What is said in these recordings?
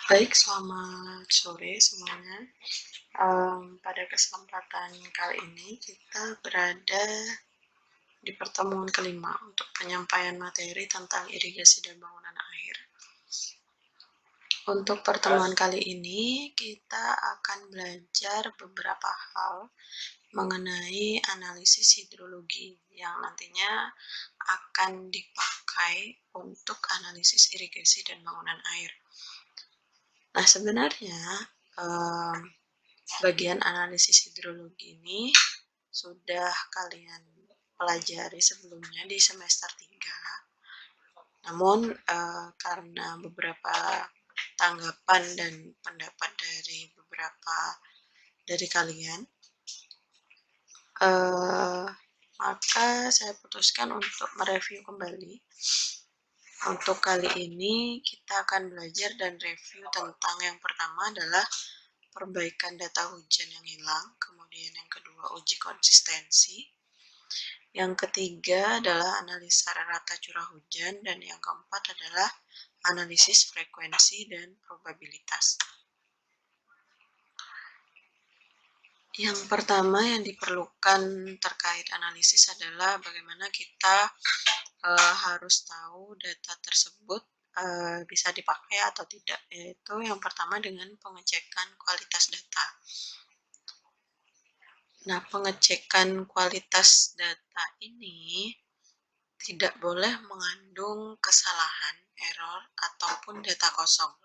Baik, selamat sore semuanya. Pada kesempatan kali ini kita berada di pertemuan kelima untuk penyampaian materi tentang irigasi dan bangunan air. Untuk pertemuan kali ini kita akan belajar beberapa hal mengenai analisis hidrologi yang nantinya akan dipakai untuk analisis irigasi dan bangunan air. Nah, sebenarnya bagian analisis hidrologi ini sudah kalian pelajari sebelumnya di semester 3. Namun karena beberapa tanggapan dan pendapat dari beberapa dari kalian, maka saya putuskan untuk mereview kembali. Untuk kali ini kita akan belajar dan review tentang yang pertama adalah perbaikan data hujan yang hilang, kemudian yang kedua uji konsistensi, yang ketiga adalah analisa rata curah hujan, dan yang keempat adalah analisis frekuensi dan probabilitas. Yang pertama yang diperlukan terkait analisis adalah bagaimana kita harus tahu data tersebut bisa dipakai atau tidak, yaitu yang pertama dengan pengecekan kualitas data. Nah, pengecekan kualitas data ini tidak boleh mengandung kesalahan, error, ataupun data kosong.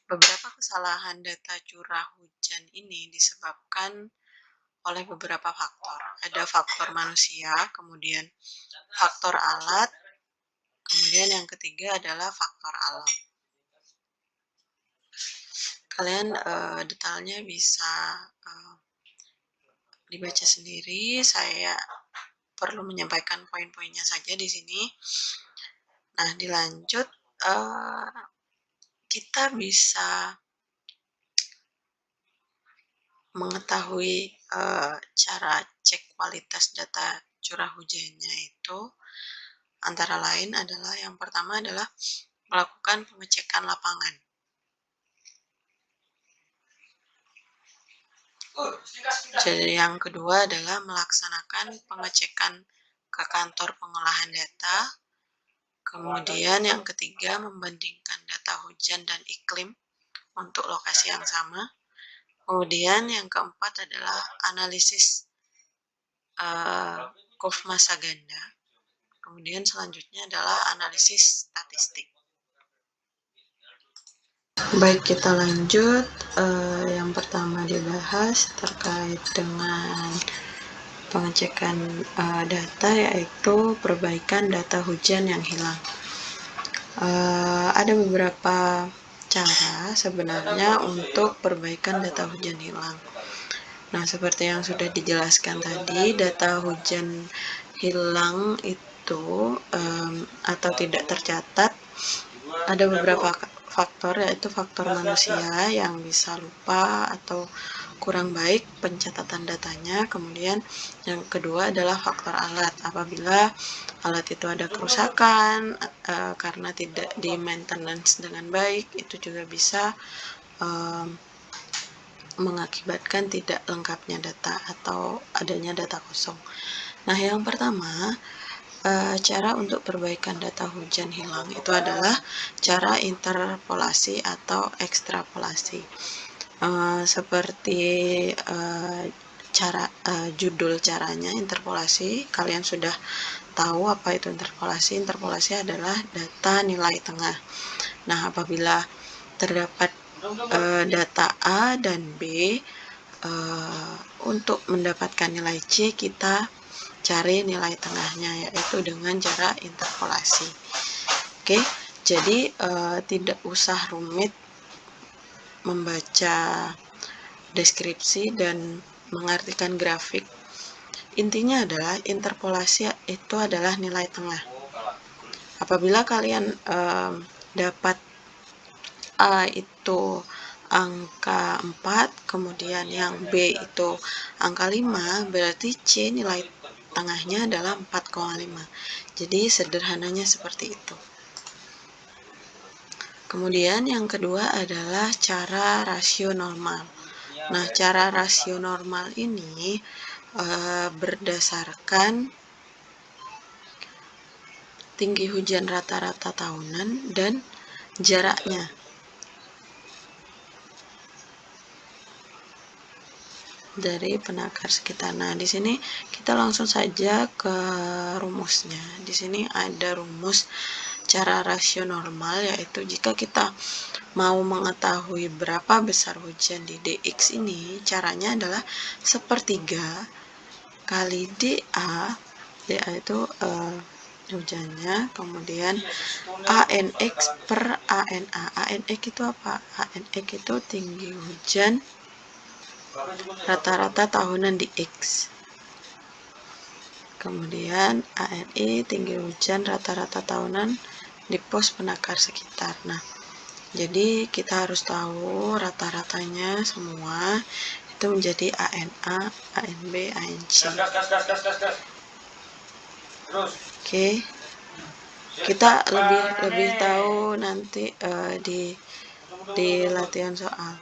Beberapa kesalahan data curah hujan ini disebabkan oleh beberapa faktor. Ada faktor manusia, kemudian faktor alat, kemudian yang ketiga adalah faktor alam. Kalian detailnya bisa dibaca sendiri. Saya perlu menyampaikan poin-poinnya saja di sini. Nah, dilanjut, kita bisa mengetahui cara cek kualitas data curah hujannya itu antara lain adalah yang pertama adalah melakukan pengecekan lapangan. Jadi yang kedua adalah melaksanakan pengecekan ke kantor pengolahan data. Kemudian yang ketiga membandingkan data hujan dan iklim untuk lokasi yang sama. Kemudian yang keempat adalah analisis kurva massa ganda. Kemudian selanjutnya adalah analisis statistik. Baik, kita lanjut. Yang pertama dibahas terkait dengan pengecekan data, yaitu perbaikan data hujan yang hilang. Ada beberapa cara sebenarnya untuk perbaikan data hujan hilang. Nah, seperti yang sudah dijelaskan tadi, data hujan hilang itu atau tidak tercatat ada beberapa faktor, yaitu faktor manusia yang bisa lupa atau kurang baik pencatatan datanya. Kemudian yang kedua adalah faktor alat. Apabila alat itu ada kerusakan karena tidak di maintenance dengan baik, itu juga bisa mengakibatkan tidak lengkapnya data atau adanya data kosong. Nah, yang pertama, cara untuk perbaikan data hujan hilang itu adalah cara interpolasi atau ekstrapolasi. Seperti judul caranya, interpolasi, kalian sudah tahu apa itu interpolasi. Interpolasi adalah data nilai tengah. Nah, apabila terdapat data A dan B, untuk mendapatkan nilai C kita cari nilai tengahnya, yaitu dengan cara interpolasi. Oke, jadi tidak usah rumit membaca deskripsi dan mengartikan grafik. Intinya adalah interpolasi itu adalah nilai tengah. Apabila kalian dapat A itu angka 4, kemudian yang B itu angka 5, berarti C nilai tengahnya adalah 4,5. Jadi sederhananya seperti itu. Kemudian yang kedua adalah cara rasio normal. Nah, cara rasio normal ini berdasarkan tinggi hujan rata-rata tahunan dan jaraknya. Dari penakar sekitar. Nah, di sini kita langsung saja ke rumusnya. Di sini ada rumus cara rasio normal, yaitu jika kita mau mengetahui berapa besar hujan di dx ini, caranya adalah sepertiga kali dA. dA itu hujannya, kemudian ANX per ANA. ANX itu apa? ANX itu tinggi hujan rata-rata tahunan di X. Kemudian ANI tinggi hujan rata-rata tahunan di pos penakar sekitar. Nah, jadi kita harus tahu rata-ratanya semua itu menjadi ANA, ANB, ANC. Oke. Kita lebih tahu nanti di latihan soal.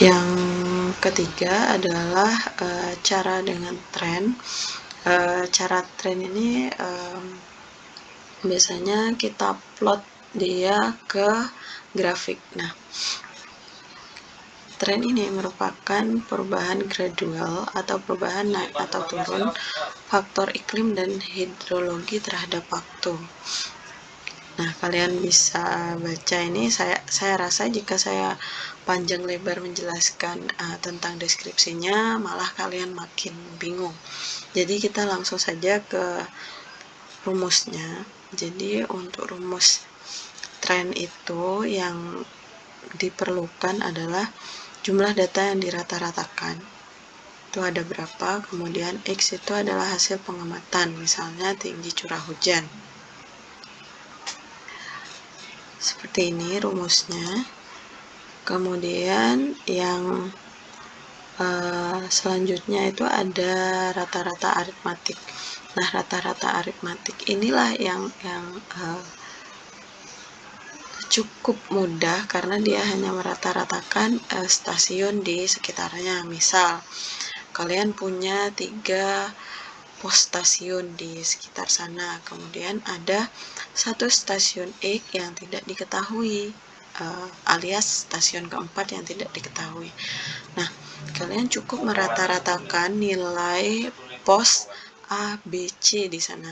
Yang ketiga adalah cara dengan tren. Cara tren ini biasanya kita plot dia ke grafik. Nah, tren ini merupakan perubahan gradual atau perubahan naik atau turun faktor iklim dan hidrologi terhadap waktu. Nah, kalian bisa baca ini. Saya rasa jika saya panjang lebar menjelaskan tentang deskripsinya, malah kalian makin bingung. Jadi kita langsung saja ke rumusnya. Jadi untuk rumus tren itu yang diperlukan adalah jumlah data yang dirata-ratakan. Itu ada berapa, kemudian X itu adalah hasil pengamatan, misalnya tinggi curah hujan. Seperti ini rumusnya. Kemudian yang selanjutnya itu ada rata-rata aritmatik. Nah, rata-rata aritmatik inilah yang cukup mudah karena dia hanya merata-ratakan stasiun di sekitarnya. Misal, kalian punya 3 pos stasiun di sekitar sana, kemudian ada 1 stasiun X yang tidak diketahui, alias stasiun keempat yang tidak diketahui. Nah, kalian cukup merata-ratakan nilai pos A, B, C di sana.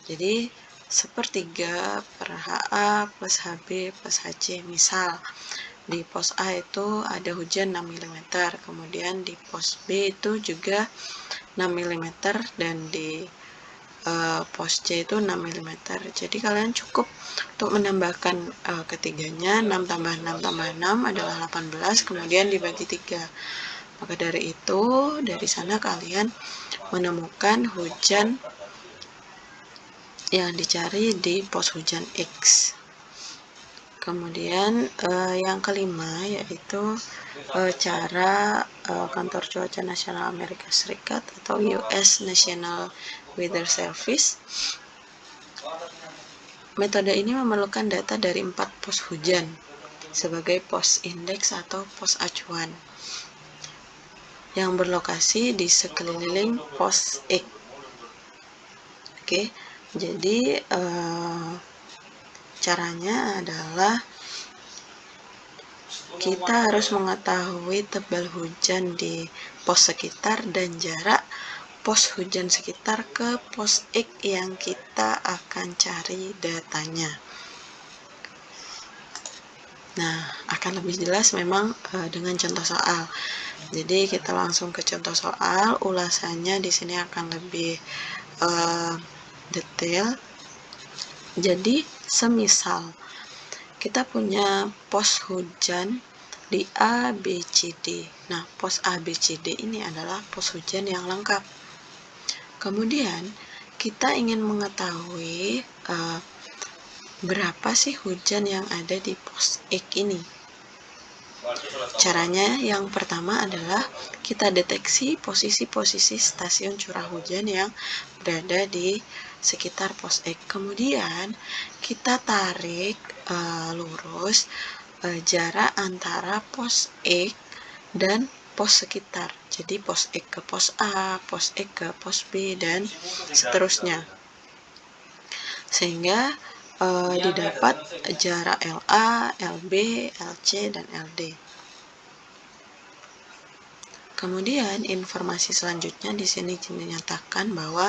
Jadi, sepertiga per HA plus HB plus HC. Misal, di pos A itu ada hujan 6 mm, kemudian di pos B itu juga 6 mm, dan di pos C itu 6 mm. Jadi kalian cukup untuk menambahkan ketiganya. 6 tambah 6 tambah 6 adalah 18, kemudian dibagi 3. Maka dari itu, dari sana kalian menemukan hujan yang dicari di pos hujan X. Kemudian yang kelima yaitu cara Kantor Cuaca Nasional Amerika Serikat atau US National Weather Service. Metode ini memerlukan data dari 4 pos hujan sebagai pos indeks atau pos acuan yang berlokasi di sekeliling pos X. Oke, jadi caranya adalah kita harus mengetahui tebal hujan di pos sekitar dan jarak pos hujan sekitar ke pos X yang kita akan cari datanya. Nah, akan lebih jelas memang dengan contoh soal. Jadi kita langsung ke contoh soal. Ulasannya di sini akan lebih detail. Jadi, semisal kita punya pos hujan di A, B, C, D. Nah, pos A, B, C, D ini adalah pos hujan yang lengkap. Kemudian, kita ingin mengetahui berapa sih hujan yang ada di pos X ini. Caranya yang pertama adalah kita deteksi posisi-posisi stasiun curah hujan yang berada di sekitar pos X. Kemudian kita tarik lurus jarak antara pos X dan pos sekitar. Jadi pos X ke pos A, pos X ke pos B, dan seterusnya. Sehingga didapat jarak LA, LB, LC, dan LD. Kemudian informasi selanjutnya di sini dinyatakan bahwa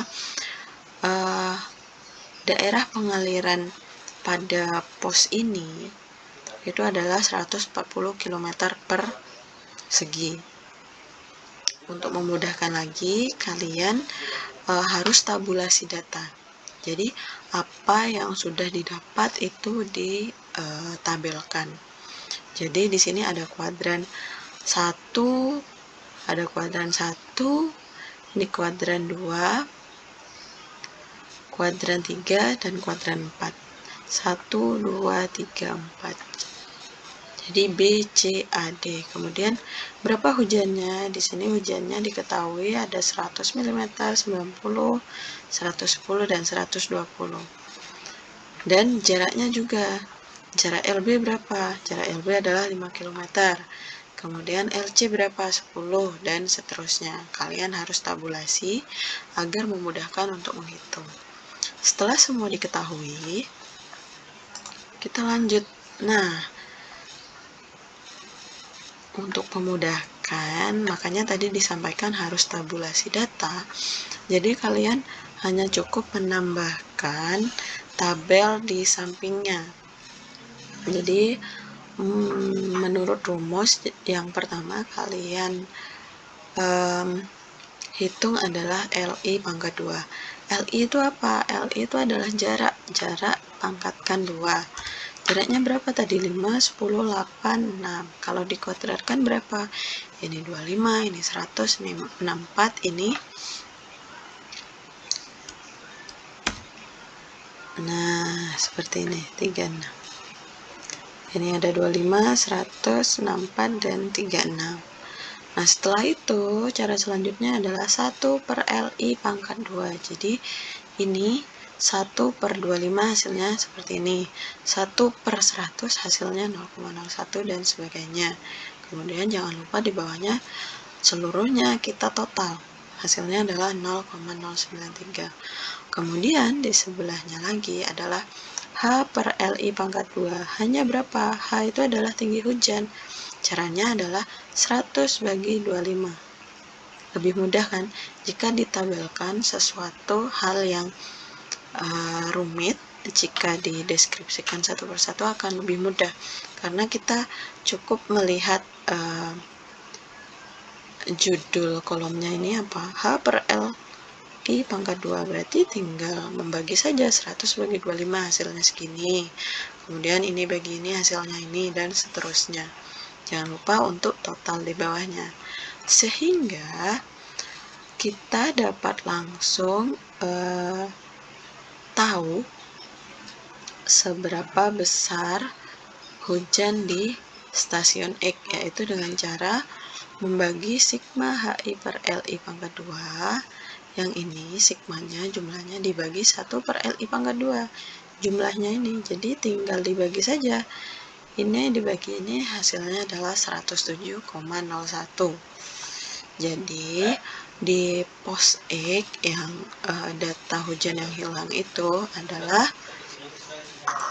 daerah pengaliran pada pos ini itu adalah 140 km per segi. Untuk memudahkan lagi, kalian harus tabulasi data. Jadi apa yang sudah didapat itu ditabelkan. Jadi di sini ada kuadran 1, ada kuadran 1, ini kuadran 2, kuadran 3, dan kuadran 4. 1, 2, 3, 4. Jadi B, C, A, D. Kemudian berapa hujannya? Di sini hujannya diketahui ada 100 mm, 90, 110, dan 120. Dan jaraknya juga. Jarak LB berapa? Jarak LB adalah 5 km. Kemudian LC berapa? 10, dan seterusnya. Kalian harus tabulasi agar memudahkan untuk menghitung. Setelah semua diketahui, kita lanjut. Nah, untuk memudahkan, makanya tadi disampaikan harus tabulasi data. Jadi kalian hanya cukup menambahkan tabel di sampingnya. Jadi menurut rumus yang pertama kalian hitung adalah LI pangkat 2. LI itu apa? LI itu adalah jarak pangkatkan 2. Jaraknya berapa tadi? 5, 10, 8, 6. Kalau dikuadratkan berapa? Ini 25, ini 100, ini 64, ini. Nah, seperti ini, 36. Ini ada 25, 100, 64, dan 36. Nah, setelah itu, cara selanjutnya adalah 1 per LI pangkat 2. Jadi, ini 1 per 25 hasilnya seperti ini. 1 per 100 hasilnya 0,01, dan sebagainya. Kemudian jangan lupa di bawahnya seluruhnya kita total. Hasilnya adalah 0,093. Kemudian di sebelahnya lagi adalah H per LI pangkat 2. Hanya berapa? H itu adalah tinggi hujan. Caranya adalah 100 bagi 25. Lebih mudah kan? Jika ditabelkan sesuatu hal yang rumit, jika dideskripsikan satu persatu akan lebih mudah. Karena kita cukup melihat judul kolomnya ini apa? H per LI pangkat 2, berarti tinggal membagi saja 100 bagi 25 hasilnya segini. Kemudian ini bagi ini hasilnya ini, dan seterusnya. Jangan lupa untuk total di bawahnya. Sehingga kita dapat langsung tahu seberapa besar hujan di stasiun X, yaitu dengan cara membagi sigma HI per LI pangkat 2. Yang ini sigmanya jumlahnya dibagi 1 per LI pangkat 2. Jumlahnya ini, jadi tinggal dibagi saja. Ini dibagi ini hasilnya adalah 107,01. Jadi di pos X yang data hujan yang hilang itu adalah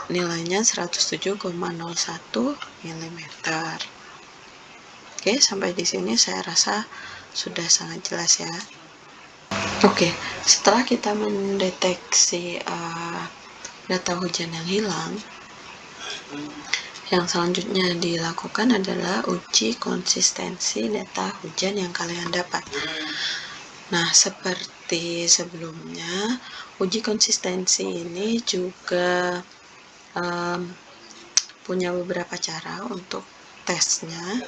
nilainya 107,01 mm. Oke, sampai di sini saya rasa sudah sangat jelas ya. Oke, setelah kita mendeteksi data hujan yang hilang, yang selanjutnya dilakukan adalah uji konsistensi data hujan yang kalian dapat. Nah, seperti sebelumnya, uji konsistensi ini juga punya beberapa cara untuk tesnya.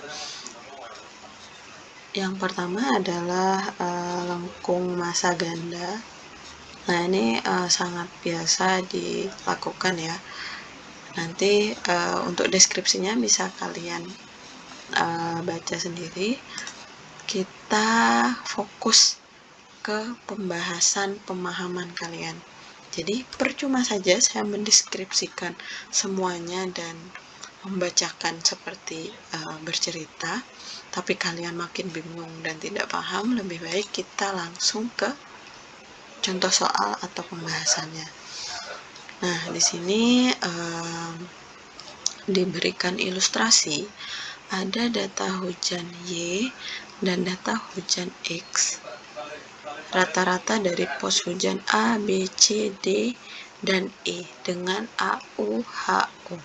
Yang pertama adalah lengkung massa ganda. Nah, ini sangat biasa dilakukan ya. Nanti untuk deskripsinya bisa kalian baca sendiri, kita fokus ke pembahasan pemahaman kalian. Jadi percuma saja saya mendeskripsikan semuanya dan membacakan seperti bercerita, tapi kalian makin bingung dan tidak paham. Lebih baik kita langsung ke contoh soal atau pembahasannya. Nah, di sini diberikan ilustrasi, ada data hujan Y dan data hujan X. Rata-rata dari pos hujan A, B, C, D, dan E dengan AUHO.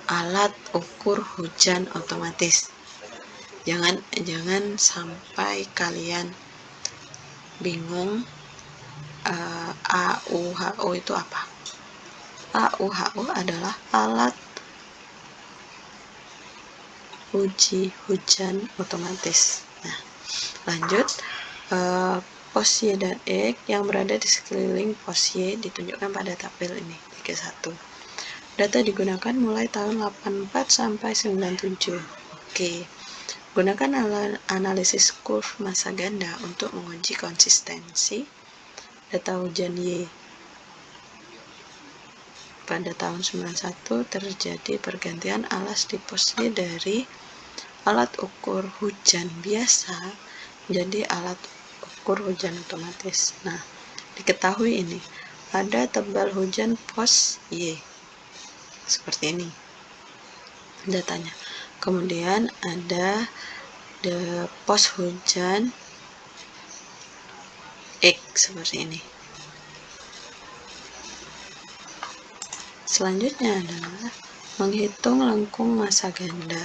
Alat ukur hujan otomatis. Jangan sampai kalian bingung AUHO itu apa. AUHO adalah alat uji hujan otomatis. Nah, lanjut, pos Y dan X yang berada di sekeliling pos Y ditunjukkan pada tabel ini 31. Data digunakan mulai tahun 84 sampai 97. Oke. Gunakan analisis curve masa ganda untuk menguji konsistensi data hujan Y. Pada tahun 91 terjadi pergantian alas di pos Y dari alat ukur hujan biasa menjadi alat ukur hujan otomatis. Nah, diketahui ini ada tebal hujan pos Y seperti ini datanya. Kemudian ada pos hujan X seperti ini. Selanjutnya adalah menghitung lengkung masa ganda.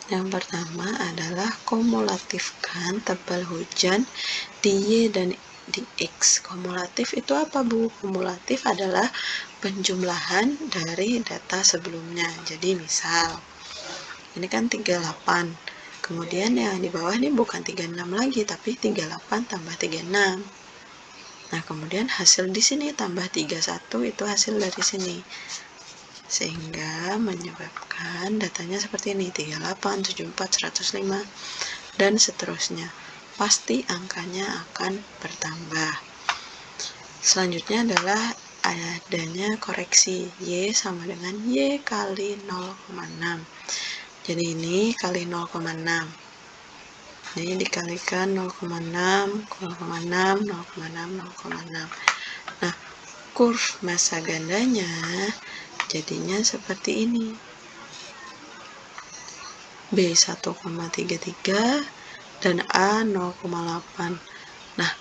Yang pertama adalah kumulatifkan tebal hujan di Y dan di X. Kumulatif itu apa, Bu? Kumulatif adalah penjumlahan dari data sebelumnya. Jadi misal ini kan 38, kemudian yang di bawah ini bukan 36 lagi, tapi 38 tambah 36. Nah, kemudian hasil di sini tambah 31, itu hasil dari sini. Sehingga menyebabkan datanya seperti ini, 38, 74, 105, dan seterusnya. Pasti angkanya akan bertambah. Selanjutnya adalah adanya koreksi, Y sama dengan Y kali 0,6. Jadi ini kali 0,6. Ini dikalikan 0,6, 0,6, 0,6, 0,6. Nah, kurve masa gandanya jadinya seperti ini. B 1,33 dan A 0,8. Nah,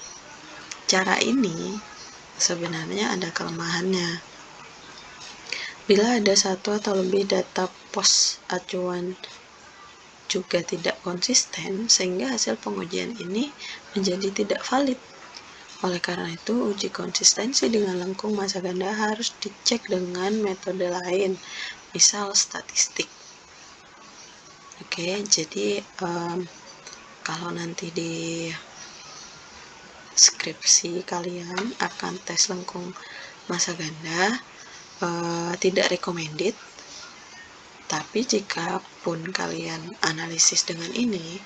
cara ini sebenarnya ada kelemahannya. Bila ada satu atau lebih data pos acuan juga tidak konsisten, sehingga hasil pengujian ini menjadi tidak valid. Oleh karena itu, uji konsistensi dengan lengkung masa ganda harus dicek dengan metode lain, misal statistik. Oke, jadi kalau nanti di skripsi kalian akan tes lengkung masa ganda, tidak recommended. Tapi jika pun kalian analisis dengan ini,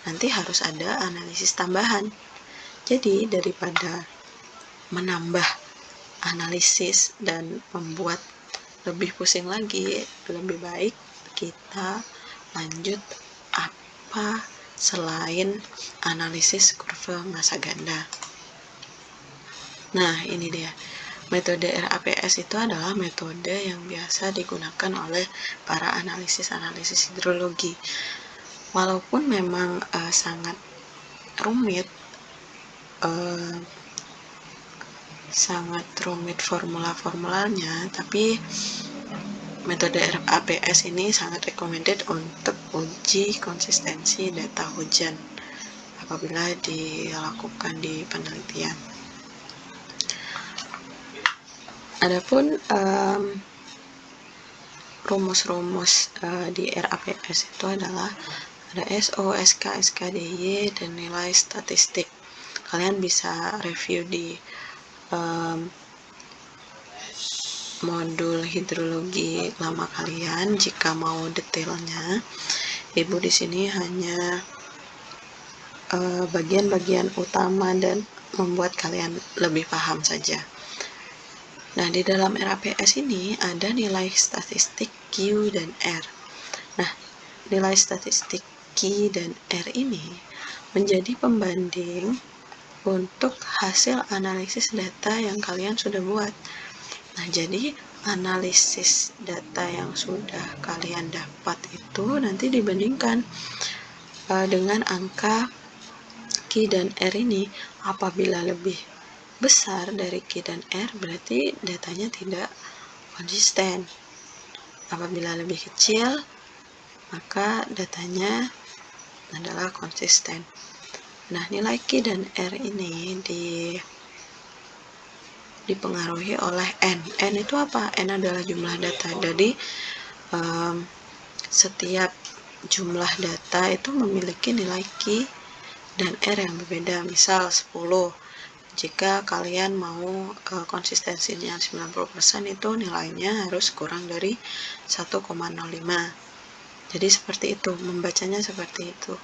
nanti harus ada analisis tambahan. Jadi daripada menambah analisis dan membuat lebih pusing lagi, lebih baik kita lanjut apa selain analisis kurva masa ganda. Nah, ini dia. Metode RAPS itu adalah metode yang biasa digunakan oleh para analisis hidrologi. Walaupun memang sangat rumit formula-formulanya, tapi metode RAPS ini sangat recommended untuk uji konsistensi data hujan apabila dilakukan di penelitian. Adapun rumus-rumus di RAPS itu adalah ada SO, SK, SKDY, dan nilai statistik. Kalian bisa review di modul hidrologi lama kalian. Jika mau detailnya, Ibu di sini hanya bagian-bagian utama dan membuat kalian lebih paham saja. Nah, di dalam RAPS ini ada nilai statistik Q dan R. Nah, nilai statistik Q dan R ini menjadi pembanding untuk hasil analisis data yang kalian sudah buat. Nah, jadi analisis data yang sudah kalian dapat itu nanti dibandingkan dengan angka Q dan R ini. Apabila lebih besar dari Q dan R, berarti datanya tidak konsisten. Apabila lebih kecil, maka datanya adalah konsisten. Nah, nilai Q dan R ini dipengaruhi oleh N. N itu apa? N adalah jumlah data. Jadi setiap jumlah data itu memiliki nilai Q dan R yang berbeda. Misal 10, jika kalian mau konsistensinya 90%, itu nilainya harus kurang dari 1,05. Jadi seperti itu, membacanya seperti itu.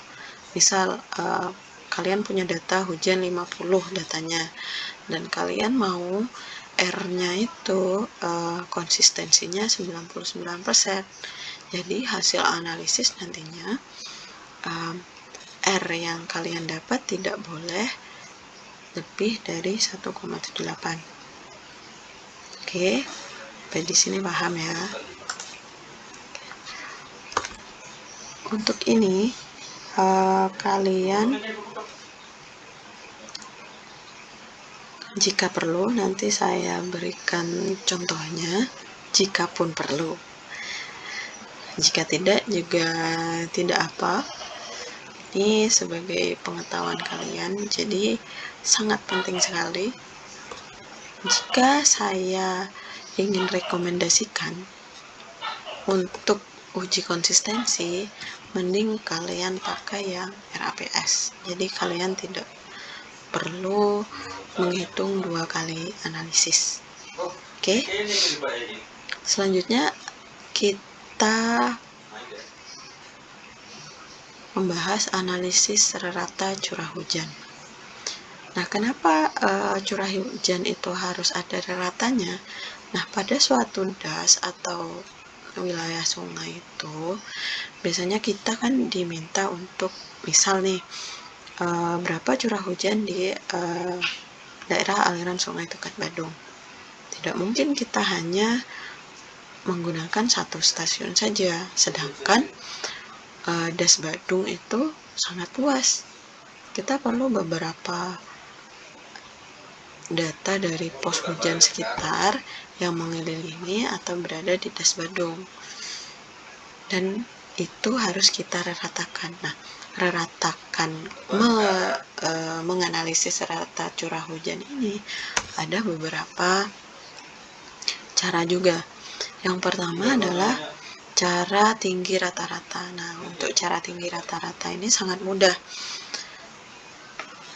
Misal kalian punya data hujan 50 datanya, dan kalian mau R-nya itu konsistensinya 99%. Jadi hasil analisis nantinya R yang kalian dapat tidak boleh lebih dari 1,78. Oke, sampai di sini paham ya. Untuk ini kalian jika perlu nanti saya berikan contohnya, jika pun perlu. Jika tidak juga tidak apa. Ini sebagai pengetahuan kalian, jadi sangat penting sekali. Jika saya ingin rekomendasikan untuk uji konsistensi, mending kalian pakai yang RAPS. Jadi kalian tidak perlu menghitung 2 kali analisis. Oke. Selanjutnya kita membahas analisis rata curah hujan. Nah, kenapa curah hujan itu harus ada ratanya? Nah, pada suatu das atau wilayah sungai itu, biasanya kita kan diminta untuk, misal nih, berapa curah hujan di daerah aliran sungai Tukat Badung. Tidak mungkin kita hanya menggunakan satu stasiun saja, sedangkan das Badung itu sangat luas. Kita perlu beberapa data dari pos hujan sekitar yang mengelilingi atau berada di das Badung, dan itu harus kita ratakan. Nah, menganalisis rata curah hujan ini ada beberapa cara juga. Yang pertama adalah cara tinggi rata-rata. Nah, untuk cara tinggi rata-rata ini sangat mudah,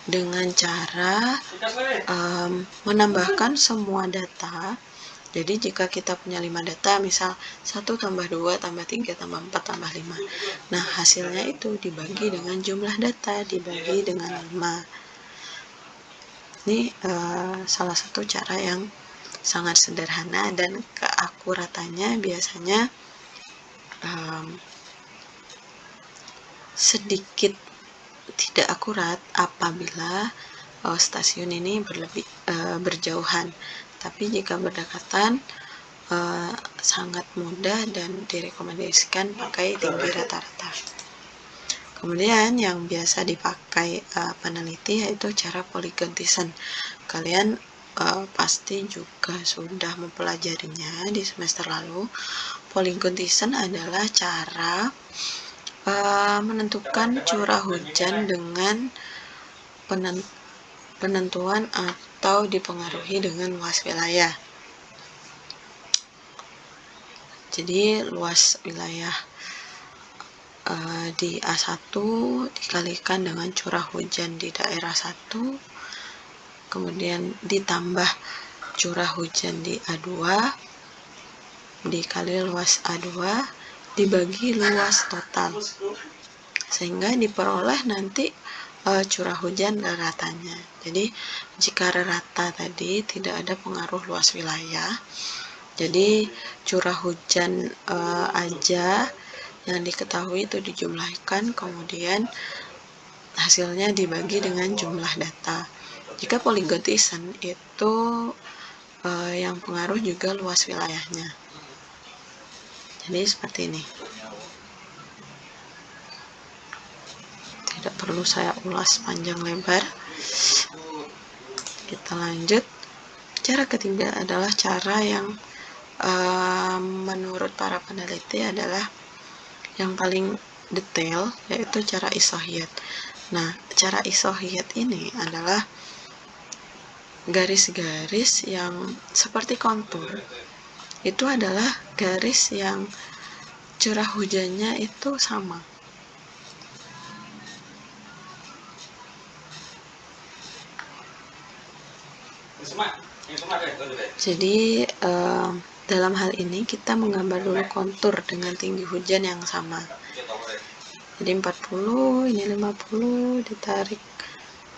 dengan cara menambahkan semua data. Jadi jika kita punya 5 data, misal 1 tambah 2 tambah 3 tambah 4 tambah 5. Nah, hasilnya itu dibagi dengan jumlah data, dibagi dengan 5. Ini salah satu cara yang sangat sederhana, dan keakuratannya biasanya sedikit tidak akurat apabila stasiun ini berjauhan. Tapi jika berdekatan sangat mudah dan direkomendasikan pakai tinggi rata-rata. Kemudian yang biasa dipakai peneliti yaitu cara Polygon Thiessen. Kalian pasti juga sudah mempelajarinya di semester lalu. Polygon Thiessen adalah cara menentukan curah hujan dengan penentuan atau dipengaruhi dengan luas wilayah. Jadi luas wilayah di A1 dikalikan dengan curah hujan di daerah 1, kemudian ditambah curah hujan di A2, dikali luas A2 dibagi luas total, sehingga diperoleh nanti curah hujan raratanya. Jadi jika rata tadi tidak ada pengaruh luas wilayah, jadi curah hujan aja yang diketahui itu dijumlahkan, kemudian hasilnya dibagi dengan jumlah data. Jika polygon Thiessen itu yang pengaruh juga luas wilayahnya. Jadi seperti ini. Tidak perlu saya ulas panjang lebar. Kita lanjut. Cara ketiga adalah cara yang menurut para peneliti adalah yang paling detail, yaitu cara isohyet. Nah, cara isohyet ini adalah garis-garis yang seperti kontur. Itu adalah garis yang curah hujannya itu sama. Jadi dalam hal ini kita menggambar dulu kontur dengan tinggi hujan yang sama. Jadi 40, ini 50, ditarik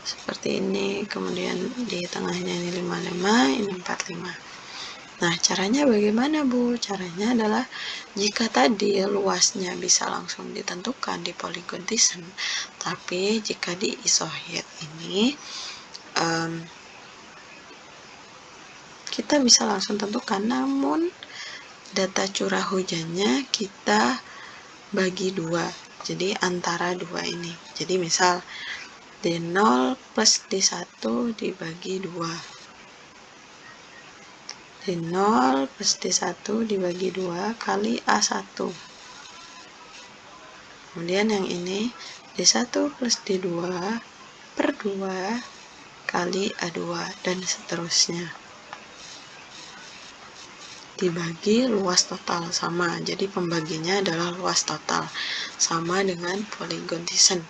seperti ini, kemudian di tengahnya ini 55, ini 45. Nah, caranya bagaimana, Bu? Caranya adalah jika tadi luasnya bisa langsung ditentukan di polygon Thiessen, tapi jika di isohyet ini kita bisa langsung tentukan, namun data curah hujannya kita bagi dua, jadi antara dua ini. Jadi misal D0 plus D1 dibagi 2, D0 plus D1 dibagi 2 kali A1, kemudian yang ini D1 plus D2 per 2 kali A2, dan seterusnya, dibagi luas total sama. Jadi pembaginya adalah luas total, sama dengan polygon Thiessen.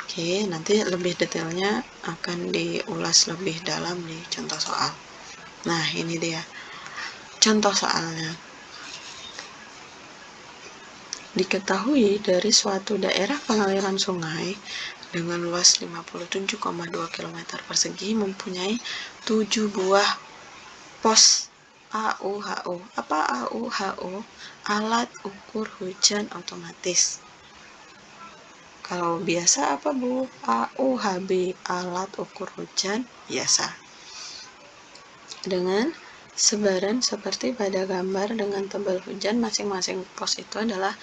Oke, nanti lebih detailnya akan diulas lebih dalam di contoh soal. Nah, ini dia contoh soalnya. Diketahui dari suatu daerah pengaliran sungai dengan luas 57,2 km persegi mempunyai 7 buah pos AUHO. Apa AUHO? Alat ukur hujan otomatis. Kalau biasa apa, Bu? AUHB, alat ukur hujan biasa. Dengan sebaran seperti pada gambar dengan tebal hujan masing-masing pos itu adalah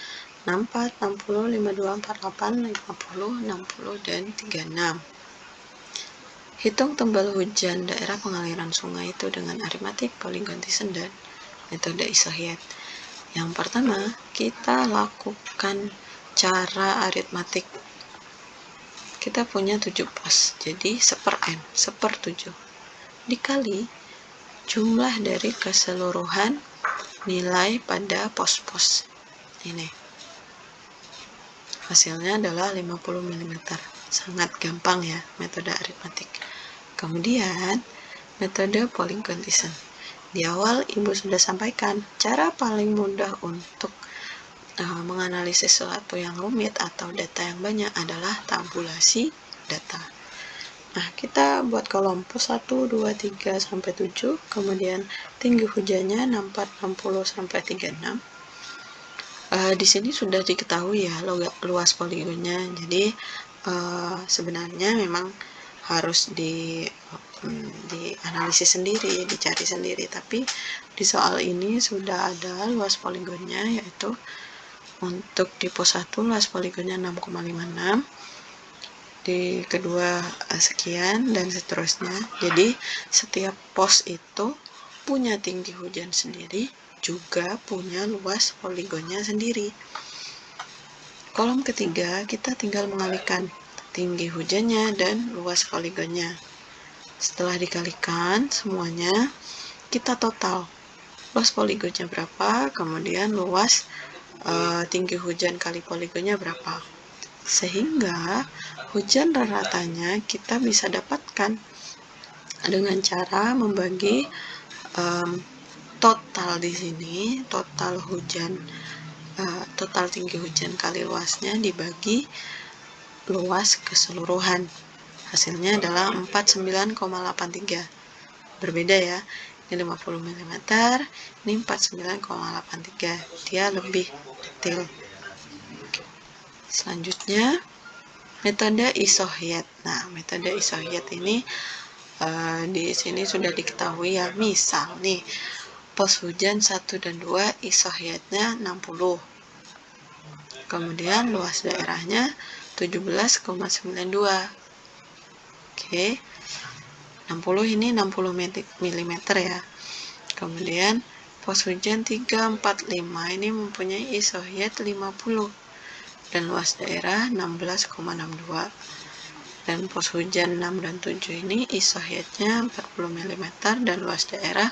64, 60, 52, 48, 50, 60, dan 36. Hitung tebal hujan daerah pengaliran sungai itu dengan aritmatik, polygon Thiessen, dan metode isohyet. Yang pertama, kita lakukan cara aritmatik. Kita punya 7 pos, jadi 1/n, 1/7, dikali jumlah dari keseluruhan nilai pada pos-pos ini. Hasilnya adalah 50 mm. Sangat gampang ya metode aritmatik. Kemudian metode polygon Thiessen. Di awal Ibu sudah sampaikan cara paling mudah untuk menganalisis sesuatu yang rumit atau data yang banyak adalah tabulasi data. Nah, kita buat kolom pos 1, 2, 3, sampai 7, kemudian tinggi hujannya 64, 60, sampai 36. Di sini sudah diketahui ya luas poligonnya, jadi sebenarnya memang harus dianalisis sendiri, dicari sendiri, tapi di soal ini sudah ada luas poligonnya, yaitu untuk di pos 1 luas poligonnya 6,56, di kedua sekian, dan seterusnya. Jadi setiap pos itu punya tinggi hujan sendiri, juga punya luas poligonnya sendiri. Kolom ketiga kita tinggal mengalihkan tinggi hujannya dan luas poligonnya. Setelah dikalikan semuanya, kita total luas poligonnya berapa, kemudian luas tinggi hujan kali poligonnya berapa, sehingga hujan raratanya kita bisa dapatkan dengan cara membagi total di sini, total hujan, total tinggi hujan kali luasnya dibagi luas keseluruhan. Hasilnya adalah 49,83. Berbeda ya. Ini 50 mm, ini 49,83. Dia lebih detail. Selanjutnya, metode isohyet. Nah, metode isohyet ini di sini sudah diketahui ya. Misal nih, pos hujan 1 dan 2 isohyetnya 60. Kemudian luas daerahnya 17,92. Oke. 60 ini 60 mm ya. Kemudian pos hujan 3, 4, 5 ini mempunyai isohyet 50 dan luas daerah 16,62. Dan pos hujan 6 dan 7 ini isohyetnya 40 mm dan luas daerah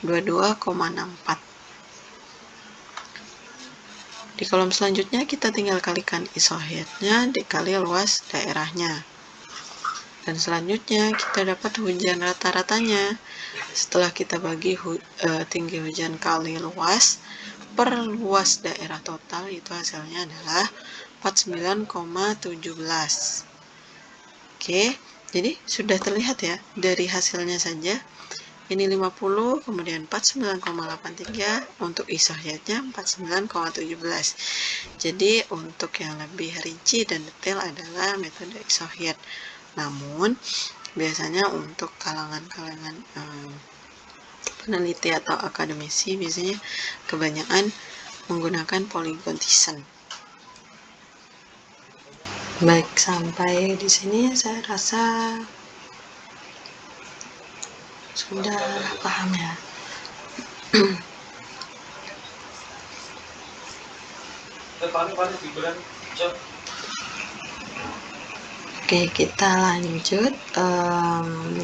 22,64. Di kolom selanjutnya kita tinggal kalikan isohyetnya dikali luas daerahnya. Dan selanjutnya kita dapat hujan rata-ratanya. Setelah kita bagi tinggi hujan kali luas per luas daerah total, itu hasilnya adalah 49,17. Oke, jadi sudah terlihat ya dari hasilnya saja. Ini 50, kemudian 49,83, untuk isohyetnya 49,17. Jadi untuk yang lebih rinci dan detail adalah metode isohyet. Namun biasanya untuk kalangan-kalangan peneliti atau akademisi biasanya kebanyakan menggunakan polygon Thiessen. Baik, sampai di sini saya rasa sudah paham ya. Oke, kita lanjut.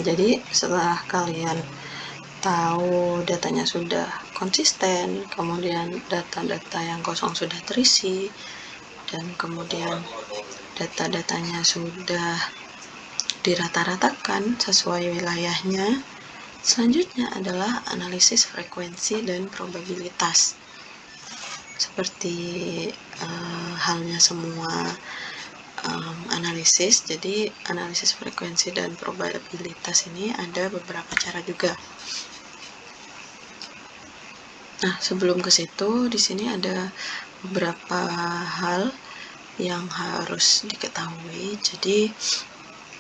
Jadi setelah kalian tahu datanya sudah konsisten, kemudian data-data yang kosong sudah terisi, dan kemudian data-datanya sudah dirata-ratakan sesuai wilayahnya, selanjutnya adalah analisis frekuensi dan probabilitas. Seperti halnya semua analisis, jadi analisis frekuensi dan probabilitas ini ada beberapa cara juga. Nah, sebelum ke situ, di sini ada beberapa hal yang harus diketahui. Jadi,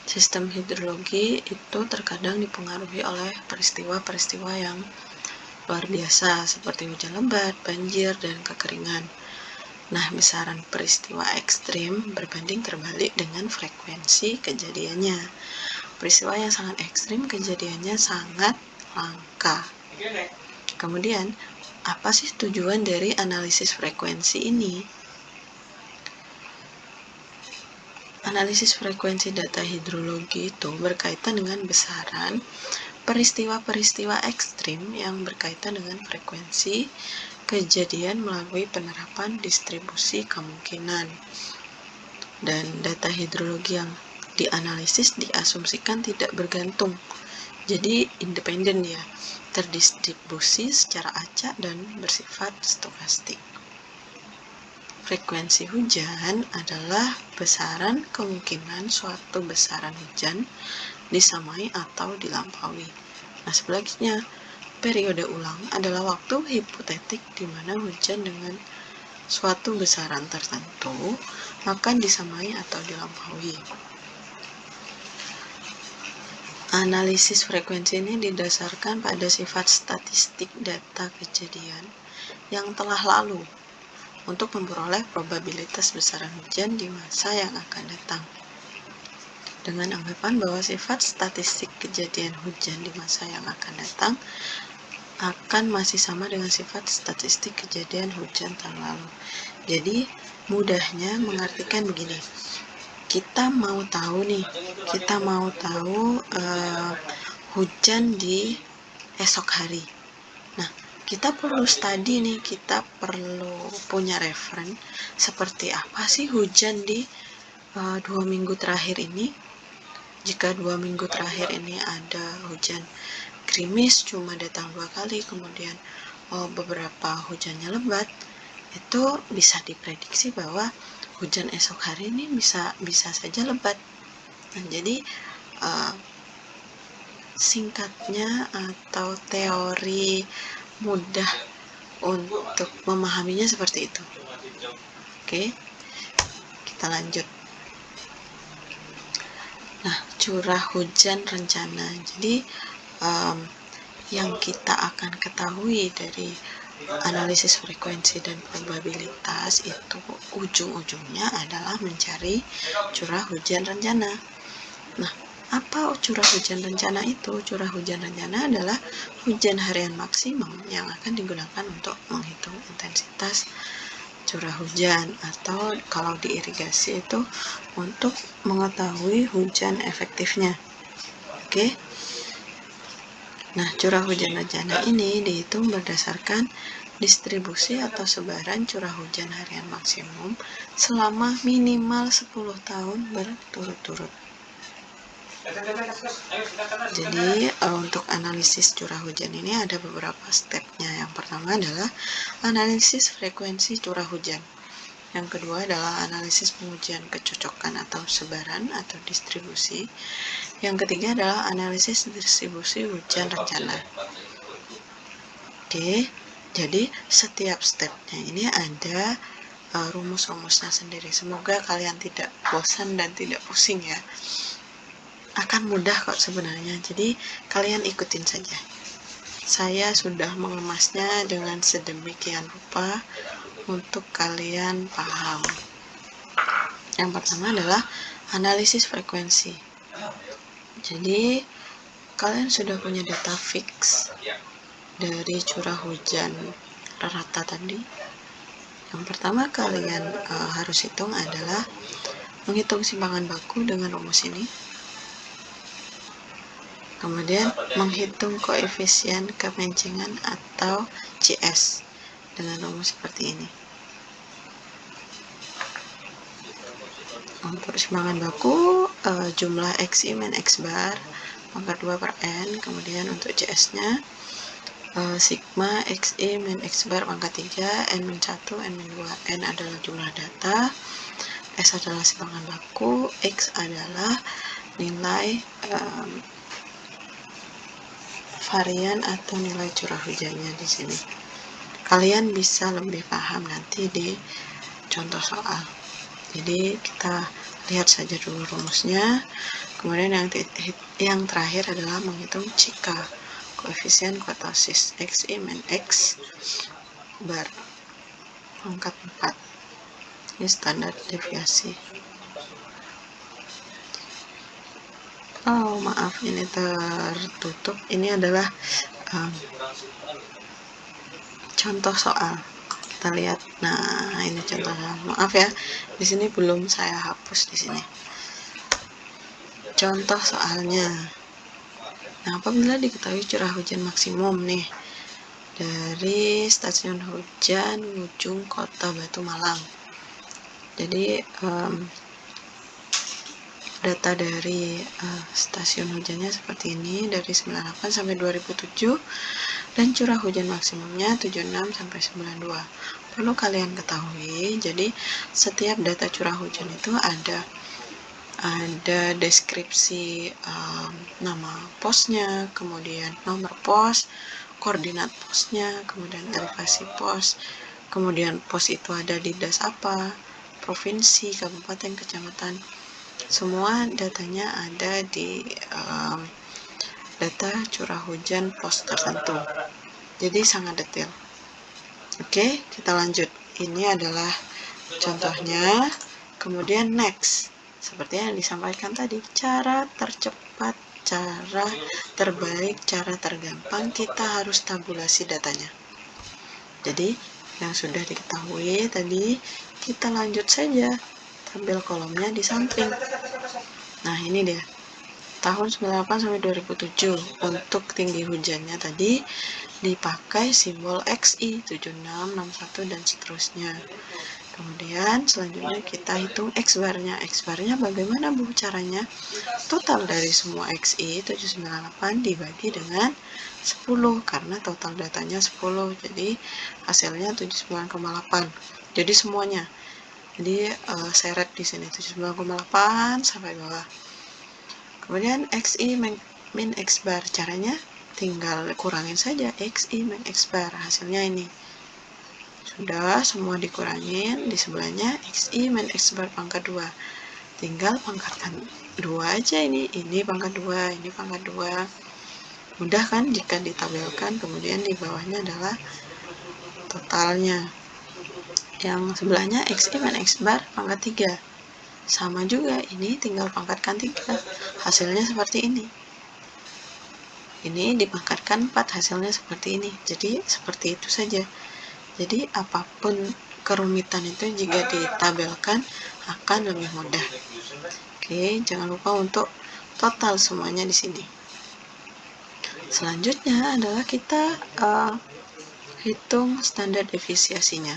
sistem hidrologi itu terkadang dipengaruhi oleh peristiwa-peristiwa yang luar biasa seperti hujan lebat, banjir, dan kekeringan. Nah, besaran peristiwa ekstrim berbanding terbalik dengan frekuensi kejadiannya. Peristiwa yang sangat ekstrim kejadiannya sangat langka. Kemudian, apa sih tujuan dari analisis frekuensi ini? Analisis frekuensi data hidrologi itu berkaitan dengan besaran peristiwa-peristiwa ekstrim yang berkaitan dengan frekuensi kejadian melalui penerapan distribusi kemungkinan. Dan data hidrologi yang dianalisis diasumsikan tidak bergantung, jadi independen ya, terdistribusi secara acak dan bersifat stokastik. Frekuensi hujan adalah besaran kemungkinan suatu besaran hujan disamai atau dilampaui. Nah, sebaliknya, periode ulang adalah waktu hipotetik di mana hujan dengan suatu besaran tertentu akan disamai atau dilampaui. Analisis frekuensi ini didasarkan pada sifat statistik data kejadian yang telah lalu untuk memperoleh probabilitas besaran hujan di masa yang akan datang. Dengan anggapan bahwa sifat statistik kejadian hujan di masa yang akan datang akan masih sama dengan sifat statistik kejadian hujan tahun lalu. Jadi mudahnya mengartikan begini, kita mau tahu hujan di esok hari. Nah, kita perlu study nih, kita perlu punya referen seperti apa sih hujan di 2 minggu terakhir ini. Jika 2 minggu terakhir ini ada hujan gerimis cuma datang 2 kali, kemudian beberapa hujannya lebat, itu bisa diprediksi bahwa hujan esok hari ini bisa saja lebat. Nah, jadi singkatnya atau teori mudah untuk memahaminya seperti itu. Oke, kita lanjut. Nah, curah hujan rencana. Jadi yang kita akan ketahui dari analisis frekuensi dan probabilitas itu ujung-ujungnya adalah mencari curah hujan rencana. Nah, apa curah hujan rencana itu? Curah hujan rencana adalah hujan harian maksimum yang akan digunakan untuk menghitung intensitas curah hujan, atau kalau di irigasi itu untuk mengetahui hujan efektifnya. Oke. Nah, curah hujan rencana ini dihitung berdasarkan distribusi atau sebaran curah hujan harian maksimum selama minimal 10 tahun berturut-turut. Jadi untuk analisis curah hujan ini ada beberapa stepnya. Yang pertama adalah analisis frekuensi curah hujan. Yang kedua adalah analisis pengujian kecocokan atau sebaran atau distribusi. Yang ketiga adalah analisis distribusi hujan rencana. Oke, jadi setiap stepnya ini ada rumus-rumusnya sendiri. Semoga kalian tidak bosan dan tidak pusing ya. Akan mudah kok sebenarnya, jadi kalian ikutin saja. Saya sudah mengemasnya dengan sedemikian rupa untuk kalian paham. Yang pertama adalah analisis frekuensi. Jadi kalian sudah punya data fix dari curah hujan rata tadi. Yang pertama kalian harus hitung adalah menghitung simpangan baku dengan rumus ini. Kemudian menghitung koefisien kemencengan atau CS dengan rumus seperti ini. Untuk simpangan baku jumlah XI min X bar pangkat 2 per N. Kemudian untuk CS-nya sigma XI min X bar pangkat 3, N min 1, N min 2. N adalah jumlah data, S adalah simpangan baku, X adalah nilai varian atau nilai curah hujannya di sini. Kalian bisa lebih paham nanti di contoh soal. Jadi kita lihat saja dulu rumusnya. Kemudian yang terakhir adalah menghitung CK, koefisien kurtosis XI min X bar pangkat 4. Ini standar deviasi. Oh maaf, ini tertutup. Ini adalah contoh soal. Kita lihat. Nah, ini contoh soal. Maaf ya, di sini belum saya hapus di sini. Contoh soalnya. Nah, apabila diketahui curah hujan maksimum nih dari stasiun hujan ujung Kota Batu Malang. Jadi data dari stasiun hujannya seperti ini dari 98 sampai 2007 dan curah hujan maksimumnya 76 sampai 92. Perlu kalian ketahui, jadi setiap data curah hujan itu ada deskripsi nama posnya, kemudian nomor pos, koordinat posnya, kemudian elevasi pos, kemudian pos itu ada di das apa, provinsi, kabupaten, kecamatan. Semua datanya ada di data curah hujan pos tertentu. Jadi sangat detail. Oke, kita lanjut. Ini adalah contohnya. Kemudian next, seperti yang disampaikan tadi, cara tercepat, cara terbaik, cara tergampang, kita harus tabulasi datanya. Jadi yang sudah diketahui tadi, kita lanjut saja. Ambil kolomnya di samping. Nah, ini dia. Tahun 98 sampai 2007 untuk tinggi hujannya tadi dipakai simbol XI 76, 61 dan seterusnya. Kemudian selanjutnya kita hitung X barnya. X barnya bagaimana Bu caranya? Total dari semua XI 798 dibagi dengan 10 karena total datanya 10, jadi hasilnya 79,8. Jadi semuanya. Jadi seret di sini 79,8 sampai bawah. Kemudian XI min X bar, caranya tinggal kurangin saja XI min X bar, hasilnya ini. Sudah semua dikurangin, di sebelahnya XI min X bar pangkat 2. Tinggal pangkatkan 2 aja ini pangkat 2, ini pangkat 2. Mudah kan jika ditabelkan, kemudian di bawahnya adalah totalnya. Yang sebelahnya XI min X bar pangkat 3. Sama juga, ini tinggal pangkatkan 3. Hasilnya seperti ini. Ini dipangkatkan 4, hasilnya seperti ini. Jadi seperti itu saja. Jadi apapun kerumitan itu jika ditabelkan akan lebih mudah. Oke, jangan lupa untuk total semuanya di sini. Selanjutnya adalah kita hitung standar deviasinya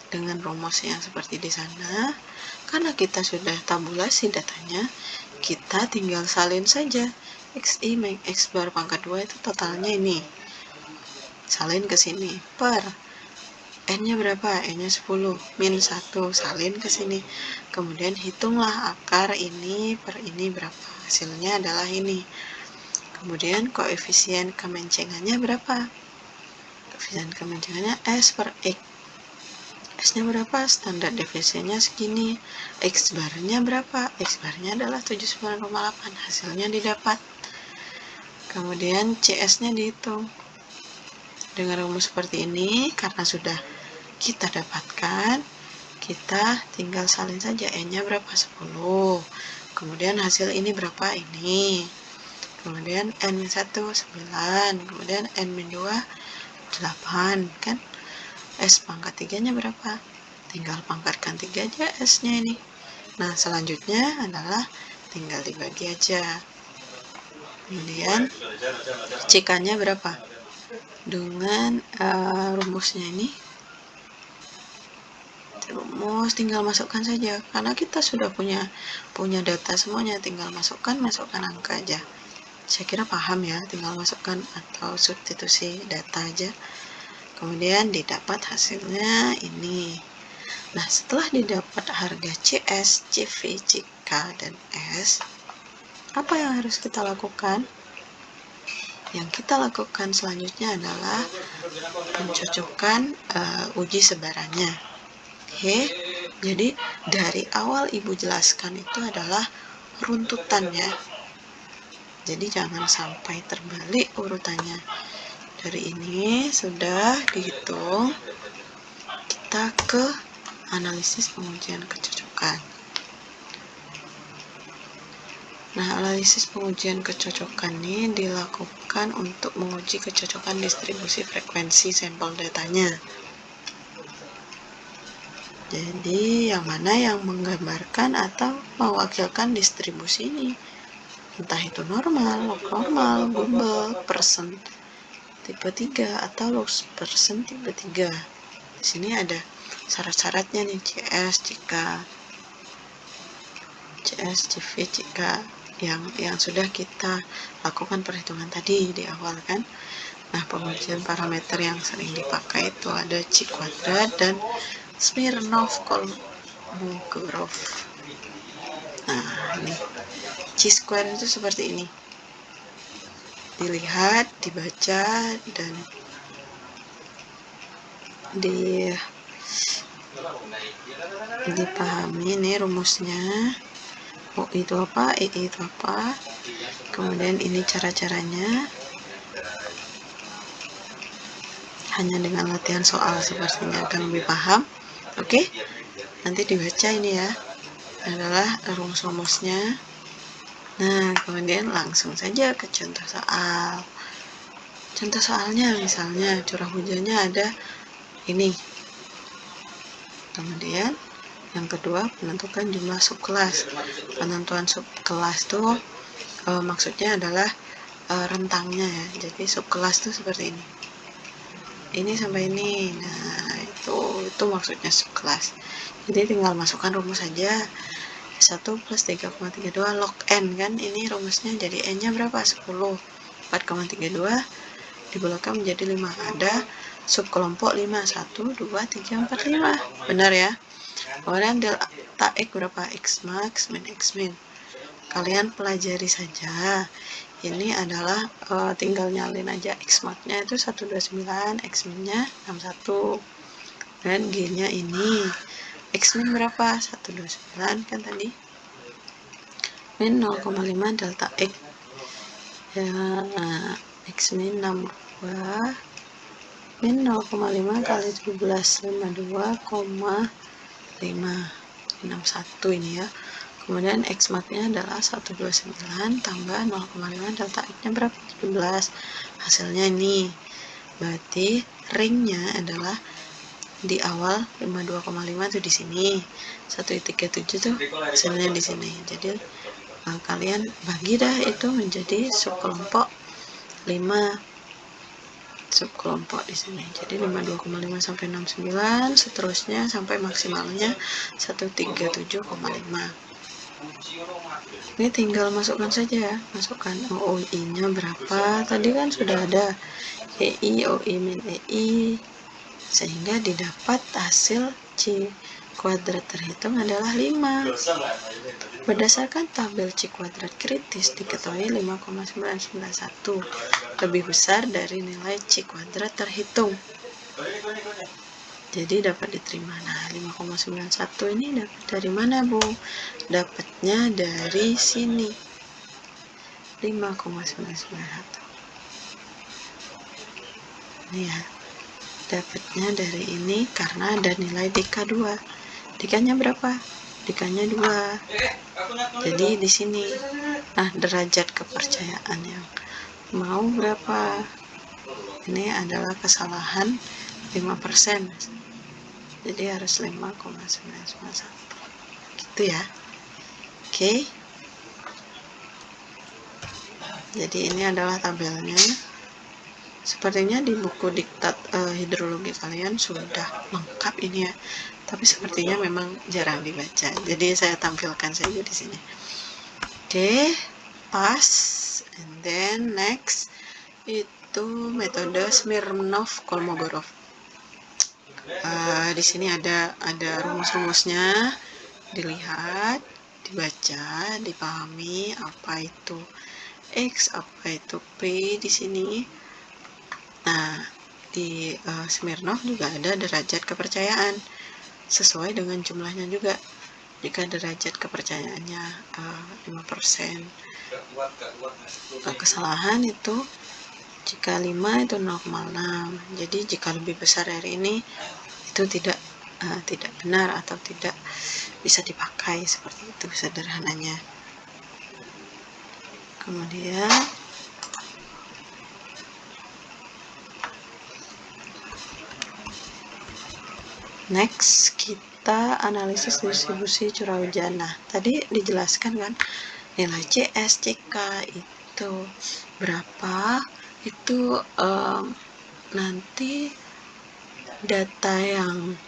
dengan rumus yang seperti di sana. Karena kita sudah tabulasi datanya, kita tinggal salin saja. XI min X bar pangkat 2 itu totalnya ini. Salin ke sini per N-nya berapa? N-nya 10 min 1, salin ke sini. Kemudian hitunglah akar ini per ini berapa. Hasilnya adalah ini. Kemudian koefisien kemencengannya berapa? Koefisien kemencengannya S per X. S-nya berapa? Standar deviasinya segini. X barnya berapa? X barnya adalah 79,8. Hasilnya didapat. Kemudian CS-nya dihitung. Dengan rumus seperti ini, karena sudah kita dapatkan, kita tinggal salin saja. N-nya berapa? 10. Kemudian hasil ini berapa? Ini. Kemudian N-1, 9. Kemudian N-2, 8. Kan? S pangkat 3-nya berapa? Tinggal pangkatkan 3 aja S-nya ini. Nah, selanjutnya adalah tinggal dibagi aja. Kemudian CK-nya berapa? Dengan rumusnya ini, rumus tinggal masukkan saja. Karena kita sudah punya data semuanya, tinggal masukkan angka aja. Saya kira paham ya, tinggal masukkan atau substitusi data aja. Kemudian didapat hasilnya ini. Nah, setelah didapat harga CS, CV, CK, dan S, apa yang harus kita lakukan? Yang kita lakukan selanjutnya adalah mencocokkan uji sebarannya. Oke, jadi dari awal Ibu jelaskan itu adalah runtutan ya. Jadi jangan sampai terbalik urutannya. Dari ini sudah dihitung, kita ke analisis pengujian kecocokan. Nah, analisis pengujian kecocokan ini dilakukan untuk menguji kecocokan distribusi frekuensi sampel datanya. Jadi, yang mana yang menggambarkan atau mewakilkan distribusi ini? Entah itu normal, log normal, gumbel, persen tipe 3 atau loss persen tipe 3. Di sini ada syarat-syaratnya nih, CS, CK, CV, CK yang sudah kita lakukan perhitungan tadi di awal kan. Nah, pengujian parameter yang sering dipakai itu ada C kuadrat dan Smirnov-Kolmogorov. Nah, ini C square itu seperti ini. Dilihat, dibaca, dan dipahami nih rumusnya. O itu apa, I itu apa, kemudian ini cara-caranya. Hanya dengan latihan soal sepertinya akan lebih paham. Oke, nanti dibaca ini ya, adalah rumus-rumusnya. Nah, kemudian langsung saja ke contoh soal. Contoh soalnya misalnya curah hujannya ada ini. Kemudian yang kedua, menentukan jumlah subkelas. Penentuan subkelas itu maksudnya adalah rentangnya ya. Jadi subkelas itu seperti ini. Ini sampai ini. Nah, itu maksudnya subkelas. Jadi tinggal masukkan rumus saja. 1 plus 3,32 log N kan. Ini rumusnya jadi N-nya berapa? 10. 4,32 dibulatkan menjadi 5. Ada subkelompok 5, 1, 2, 3, 4, 5. Benar ya? Kemudian delta X berapa? X max min X min. Kalian pelajari saja. Ini adalah tinggal nyalin aja. X max-nya itu 129, X min-nya 61. Dan G-nya ini. X min berapa? 129 kan tadi. Min 0,5 delta X. Ya, X min 62 min 0,5 kali 17, 52,561 ini ya. Kemudian X max-nya adalah 129 tambah 0,5 delta X-nya berapa? 17. Hasilnya ini. Berarti ringnya adalah di awal 52,5 tuh di sini. 1,37 tuh hasilnya di sini. Jadi kalian bagi dah itu menjadi subkelompok 5 subkelompok di sini. Jadi 52,5 sampai 69, seterusnya sampai maksimalnya 137,5. Ini tinggal masukkan saja ya, masukkan OI-nya berapa. Tadi kan sudah ada EI, OI min EI, sehingga didapat hasil C kuadrat terhitung adalah 5. Berdasarkan tabel C kuadrat kritis diketahui 5,991 lebih besar dari nilai C kuadrat terhitung. Jadi dapat diterima. Nah, 5,91 ini dapat dari mana, Bu? Dapatnya dari sini. 5,991. Ini ya. Dapatnya dari ini karena ada nilai DK2. DK-nya berapa? DK-nya 2. Jadi di sini. Nah, derajat kepercayaan yang mau berapa? Ini adalah kesalahan 5%. Jadi harus 5,991. Gitu ya. Oke. Jadi ini adalah tabelnya. Sepertinya di buku diktat hidrologi kalian sudah lengkap ini ya. Tapi sepertinya memang jarang dibaca. Jadi saya tampilkan saja di sini. Oke, pass. And then next itu metode Smirnov-Kolmogorov. Di sini ada rumus-rumusnya, dilihat, dibaca, dipahami apa itu X, apa itu P di sini. Nah, di Smirnov juga ada derajat kepercayaan sesuai dengan jumlahnya juga. Jika derajat kepercayaannya 5%, kesalahan itu jika 5 itu 0,6. Jadi jika lebih besar dari ini itu tidak benar atau tidak bisa dipakai, seperti itu sederhananya. Kemudian next kita analisis distribusi curah hujan. Nah, tadi dijelaskan kan nilai CS, CK itu berapa, itu nanti data yang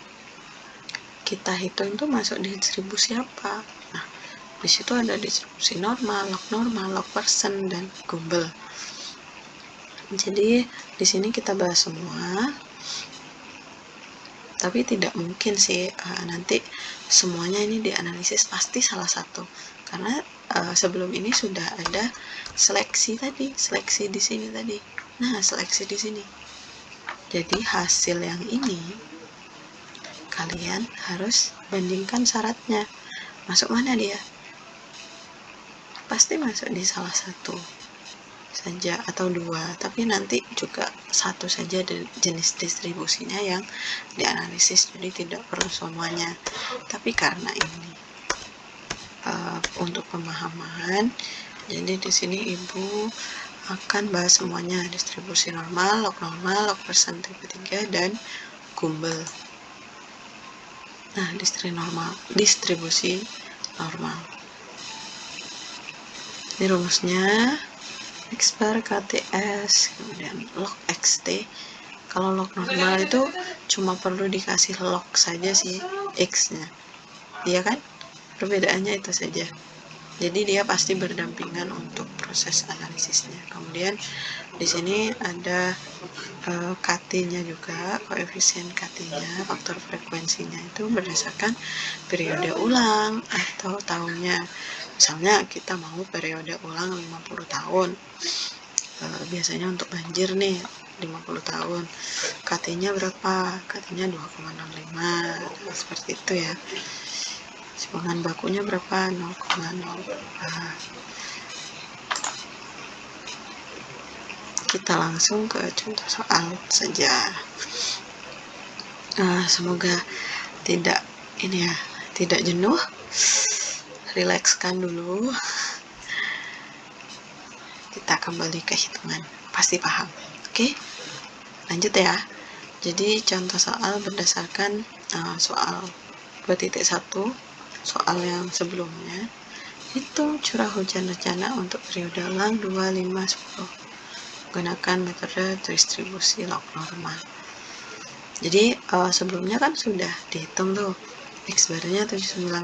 kita hitung itu masuk di distribusi apa. Nah, di situ ada distribusi normal, log persen, dan Google. Jadi di sini kita bahas semua. Tapi tidak mungkin sih nanti semuanya ini dianalisis, pasti salah satu. Karena sebelum ini sudah ada seleksi tadi, seleksi di sini tadi. Nah, seleksi di sini. Jadi hasil yang ini kalian harus bandingkan syaratnya. Masuk mana dia? Pasti masuk di salah satu saja atau 2, tapi nanti juga satu saja jenis distribusinya yang dianalisis, jadi tidak perlu semuanya. Tapi karena ini untuk pemahaman, jadi di sini Ibu akan bahas semuanya, distribusi normal, log persen tipe 3, dan Gumbel. Nah, distribusi normal. Ini rumusnya. X bar KTS, kemudian log XT. Kalau log normal itu cuma perlu dikasih log saja sih X-nya, iya kan? Perbedaannya itu saja. Jadi dia pasti berdampingan untuk proses analisisnya. Kemudian di sini ada KT-nya juga, koefisien KT-nya, faktor frekuensinya itu berdasarkan periode ulang atau tahunnya. Misalnya kita mau periode ulang 50 tahun. Biasanya untuk banjir nih 50 tahun. KT-nya berapa? KT-nya 2,65. Seperti itu ya. Bahan bakunya berapa? 0,04. Kita langsung ke contoh soal saja. Semoga tidak jenuh. Rilekskan dulu. Kita kembali ke hitungan. Pasti paham. Oke? Lanjut ya. Jadi contoh soal berdasarkan soal 2.1, soal yang sebelumnya. Hitung curah hujan rencana untuk periode ulang 2, 5, 10. Gunakan metode distribusi log normal. Jadi sebelumnya kan sudah dihitung tuh, X barnya 79,8.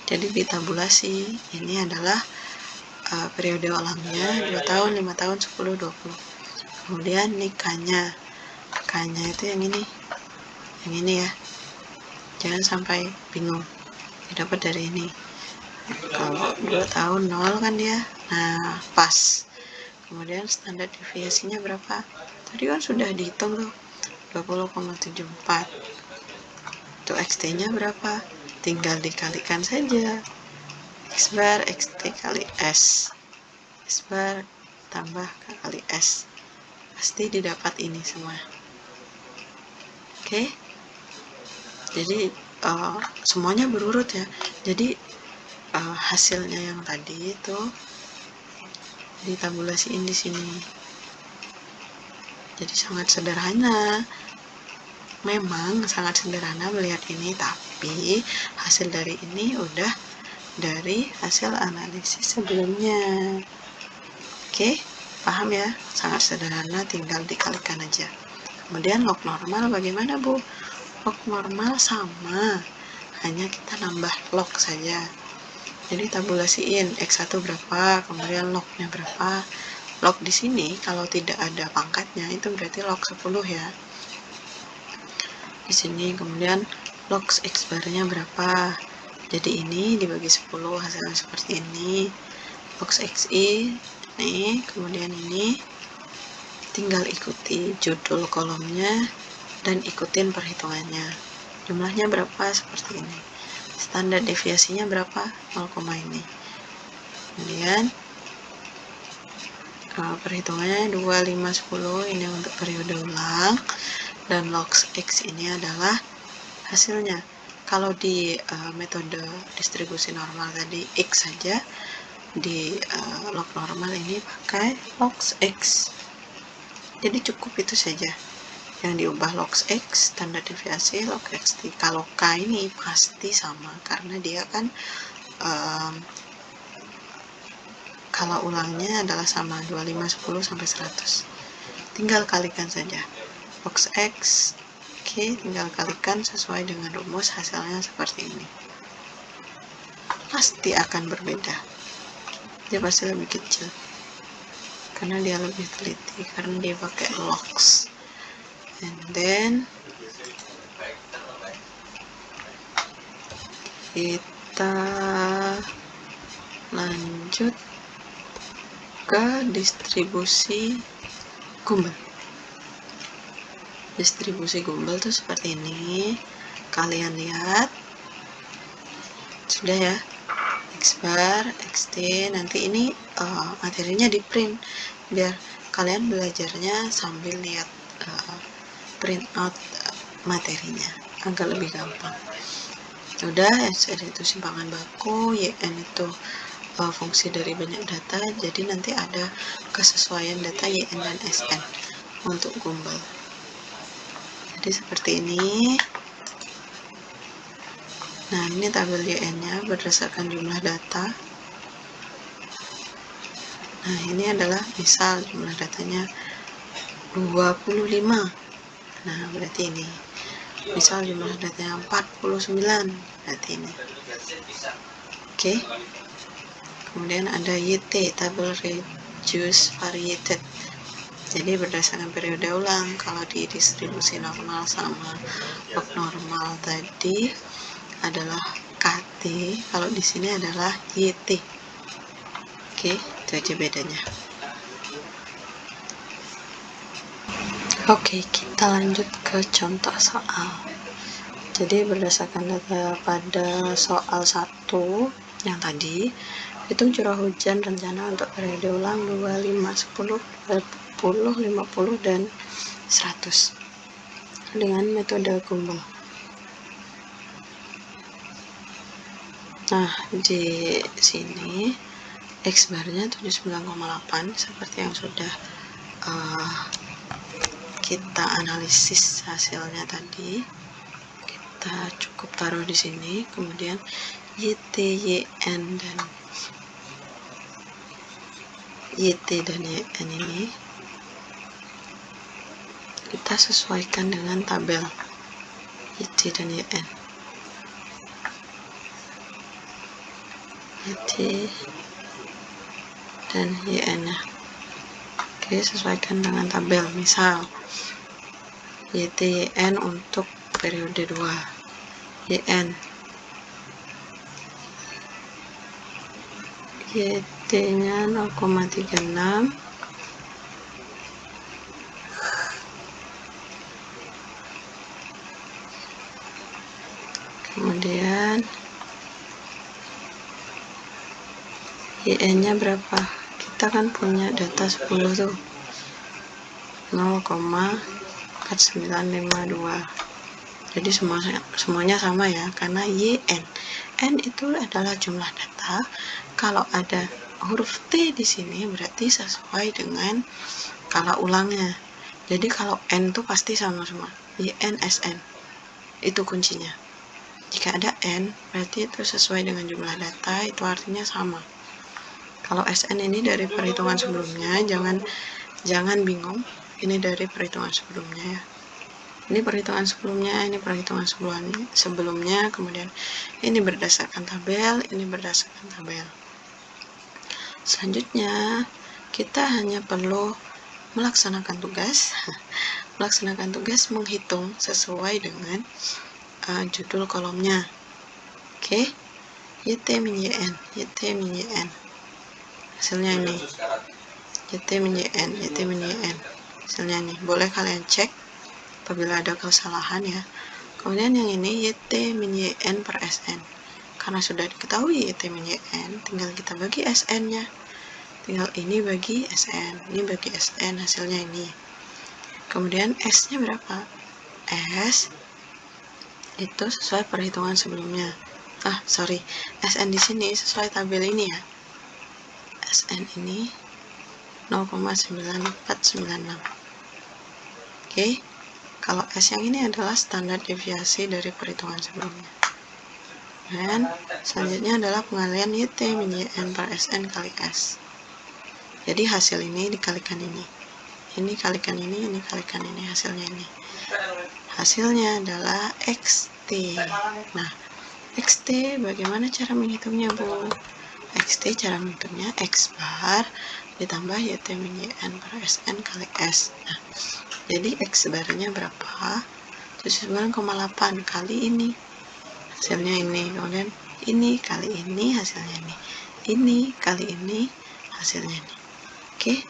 Jadi ditabulasi, ini adalah periode ulangnya 2 tahun, 5 tahun, 10, 20. Kemudian nih K-nya itu yang ini ya, jangan sampai bingung, didapat dari ini. Kalau 2 tahun 0 kan dia, nah pas. Kemudian standar deviasinya berapa? Tadi kan sudah dihitung tuh, 20,74. Untuk XT nya berapa? Tinggal dikalikan saja, X bar XT kali S, X bar tambah kali S, pasti didapat ini semua. Oke? Jadi semuanya berurut ya. Jadi hasilnya yang tadi itu ditabulasiin di sini. Jadi sangat sederhana. Memang sangat sederhana melihat ini, tapi hasil dari ini udah dari hasil analisis sebelumnya. Oke, paham ya? Sangat sederhana, tinggal dikalikan aja. Kemudian log normal bagaimana, Bu? Log normal sama, hanya kita nambah log saja. Jadi tabulasiin X1 berapa, kemudian lognya berapa. Log di sini kalau tidak ada pangkatnya itu berarti log 10 ya. Di sini kemudian log X barnya berapa. Jadi ini dibagi 10 hasilnya seperti ini. Log XI nih, kemudian ini tinggal ikuti judul kolomnya dan ikutin perhitungannya. Jumlahnya berapa seperti ini. Standar deviasinya berapa? 0, ini. Kemudian perhitungannya 2, 5, 10 ini untuk periode ulang, dan log X ini adalah hasilnya. Kalau di metode distribusi normal tadi X saja, di log normal ini pakai log X. Jadi cukup itu saja yang diubah, log X, standar deviasi, log XT. Kalau K ini pasti sama karena dia kan kalau ulangnya adalah sama 25, 10 sampai 100. Tinggal kalikan saja log X. Oke, tinggal kalikan sesuai dengan rumus, hasilnya seperti ini. Pasti akan berbeda. Dia pasti lebih kecil karena dia lebih teliti, karena dia pakai logs. And then kita lanjut ke distribusi Gumbel. Distribusi Gumbel tuh seperti ini. Kalian lihat sudah ya, X bar, XT. Nanti ini materinya di print biar kalian belajarnya sambil lihat print out materinya, agak lebih gampang. Udah, SR itu simpangan baku, YN itu fungsi dari banyak data, jadi nanti ada kesesuaian data YN dan SN untuk Gumbel. Jadi seperti ini. Nah, ini tabel YN-nya berdasarkan jumlah data. Nah, ini adalah misal jumlah datanya 25. Nah, berarti ini. Misal jumlah datanya 49, berarti ini. Oke. Kemudian ada YT, Table Reduced Variated. Jadi berdasarkan periode ulang, kalau di distribusi normal sama log normal tadi adalah KT, kalau di sini adalah YT. Oke, itu aja bedanya. Oke, kita lanjut ke contoh soal. Jadi berdasarkan data pada soal 1 yang tadi, hitung curah hujan rencana untuk periode ulang 25, 10, 20, 50, dan 100 dengan metode kumpul. Nah, di sini X barnya 79,8 seperti yang sudah kita analisis hasilnya tadi. Kita cukup taruh di sini, kemudian YT, YN, dan YT dan YN ini kita sesuaikan dengan tabel YT dan YN. YT dan YN nya. Oke, sesuaikan dengan tabel. Misal YT YN untuk periode 2, YN YT nya 0,36, kemudian YN nya berapa? Kita kan punya data 10 tuh, 0,4952. Jadi semuanya sama ya, karena YN. N itu adalah jumlah data. Kalau ada huruf T di sini berarti sesuai dengan kala ulangnya. Jadi kalau N itu pasti sama semua. YN, SN. Itu kuncinya. Jika ada N, berarti itu sesuai dengan jumlah data, itu artinya sama. Kalau SN ini dari perhitungan sebelumnya, jangan bingung. Ini dari perhitungan sebelumnya ya. Ini perhitungan sebelumnya, ini perhitungan sebelumnya, kemudian ini berdasarkan tabel, ini berdasarkan tabel. Selanjutnya, kita hanya perlu melaksanakan tugas menghitung sesuai dengan judul kolomnya. Oke, YT min YN, YT min YN. Hasilnya ini. YT min YN, YT min YN. Hasilnya ini. Boleh kalian cek apabila ada kesalahan ya. Kemudian yang ini YT min YN per SN. Karena sudah diketahui YT min YN, tinggal kita bagi SN nya. Tinggal ini bagi SN, ini bagi SN, hasilnya ini. Kemudian S nya berapa? S itu sesuai perhitungan sebelumnya. SN di sini sesuai tabel ini ya. SN ini 0,9496. Oke. Kalau S yang ini adalah standar deviasi dari perhitungan sebelumnya. Dan selanjutnya adalah pengalian YT min YN per SN kali S. Jadi hasil ini dikalikan ini. Ini kalikan ini kalikan ini, hasilnya ini. Hasilnya adalah XT. Nah, XT bagaimana cara menghitungnya, Bu? XT cara menghitungnya X bar ditambah YT min YN per SN kali S. Nah, jadi X barnya berapa? 79,8 kali ini. Hasilnya ini. Kemudian ini kali ini, hasilnya ini. Ini kali ini, hasilnya ini. Oke,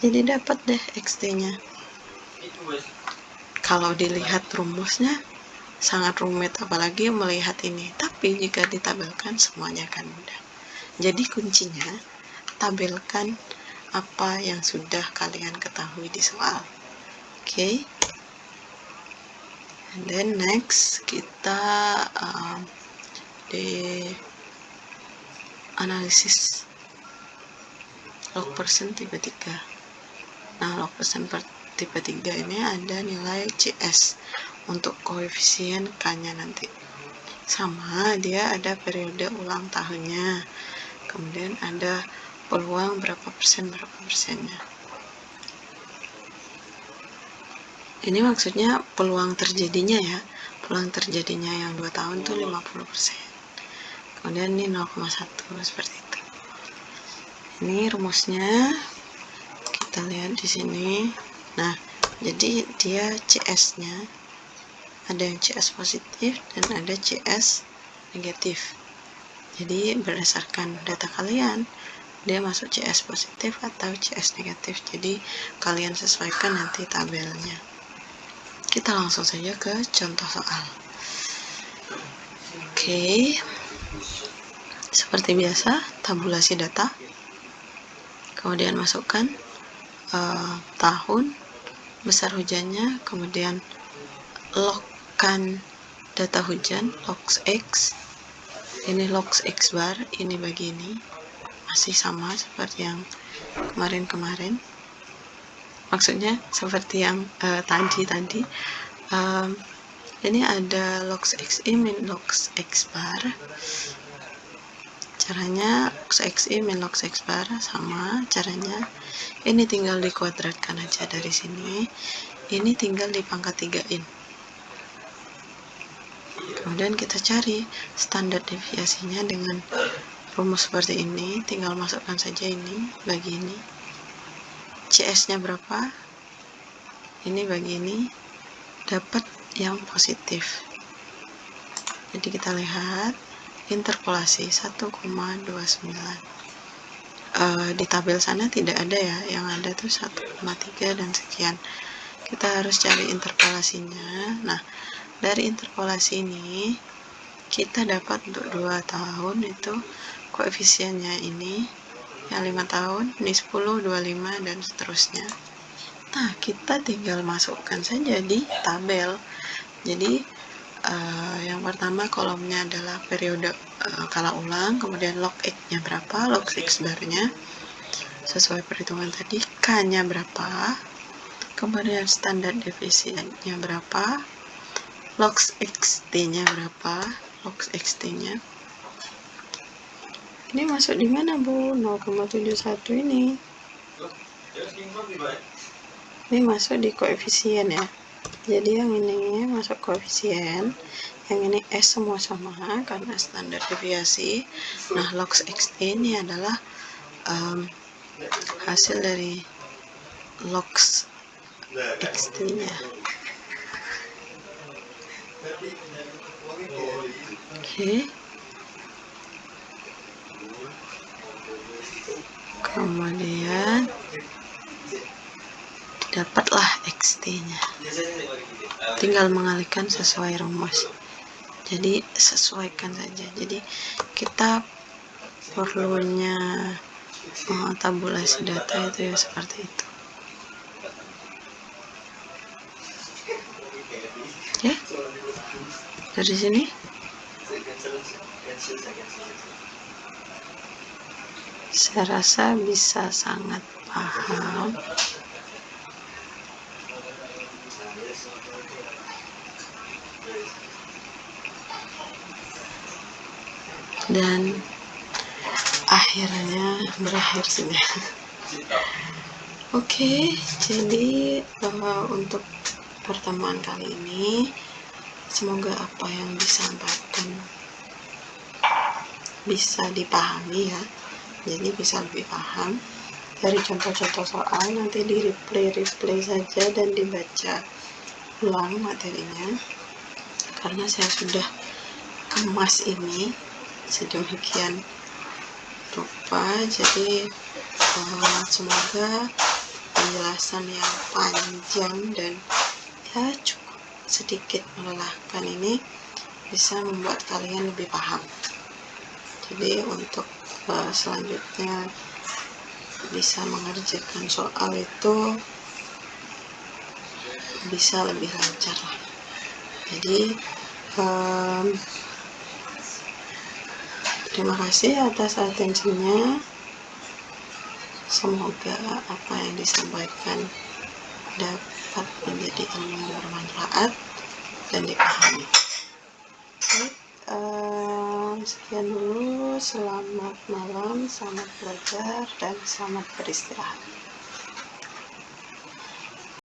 jadi dapat deh XT-nya. Kalau dilihat rumusnya sangat rumit, apalagi melihat ini. Tapi jika ditabelkan semuanya akan mudah. Jadi kuncinya tabelkan apa yang sudah kalian ketahui di soal. Oke. And then next kita di analisis log persen tipe 3. Nah, log persen per tipe 3 ini ada nilai CS untuk koefisien K-nya nanti. Sama, dia ada periode ulang tahunnya. Kemudian ada peluang berapa persennya. Ini maksudnya peluang terjadinya ya. Peluang terjadinya yang 2 tahun tuh 50%. kemudian ini 0,1 seperti itu. Ini rumusnya kita lihat di sini. Nah, jadi dia CS-nya ada yang CS positif dan ada CS negatif. Jadi berdasarkan data kalian, dia masuk CS positif atau CS negatif. Jadi kalian sesuaikan nanti tabelnya. Kita langsung saja ke contoh soal. Oke. Seperti biasa, tabulasi data. Kemudian masukkan tahun, besar hujannya, kemudian logkan data hujan, logs X. Ini logs X bar, ini bagi ini. Masih sama seperti yang kemarin-kemarin. Maksudnya seperti yang tadi. Ini ada logs XI min logs X bar. Caranya logs XI min logs X bar sama caranya. Ini tinggal dikuadratkan aja dari sini. Ini tinggal dipangkat 3-in. Kemudian kita cari standar deviasinya dengan rumus seperti ini. Tinggal masukkan saja ini bagi ini. CS-nya berapa? Ini bagi ini. Dapat yang positif. Jadi kita lihat interpolasi 1,29. Di tabel sana tidak ada ya, yang ada tuh 1,3 dan sekian. Kita harus cari interpolasinya. Nah, dari interpolasi ini kita dapat untuk 2 tahun itu koefisiennya ini, yang 5 tahun ini 10, 25 dan seterusnya. Nah, kita tinggal masukkan saja di tabel. Jadi yang pertama kolomnya adalah periode kala ulang, kemudian log X-nya berapa, log X barnya sesuai perhitungan tadi, K-nya berapa, kemudian standar defisiennya berapa, log XT-nya berapa, log XT-nya. Ini masuk di mana, Bu? 0,71 ini. Ini masuk di koefisien ya. Jadi yang ini masuk koefisien, yang ini S semua sama karena standar deviasi. Nah, log XT ini adalah hasil dari log XT-nya. Oke. Kemudian dapatlah XT-nya. Tinggal mengalihkan sesuai rumus. Jadi sesuaikan saja. Jadi kita perlunya tabulasi data itu ya seperti itu. Oke. Dari sini saya rasa bisa sangat paham. Dan akhirnya berakhir sudah. Oke, jadi untuk pertemuan kali ini semoga apa yang disampaikan bisa dipahami ya. Jadi bisa lebih paham dari contoh-contoh soal, nanti di replay saja dan dibaca ulang materinya, karena saya sudah kemas ini sedemikian rupa. Jadi semoga penjelasan yang panjang dan ya cukup sedikit melelahkan ini bisa membuat kalian lebih paham. Jadi untuk selanjutnya bisa mengerjakan soal itu bisa lebih lancar lah. Jadi terima kasih atas atensinya. Semoga apa yang disampaikan dapat menjadi ilmu yang bermanfaat dan dipahami. Sekian dulu, selamat malam, selamat belajar, dan selamat beristirahat.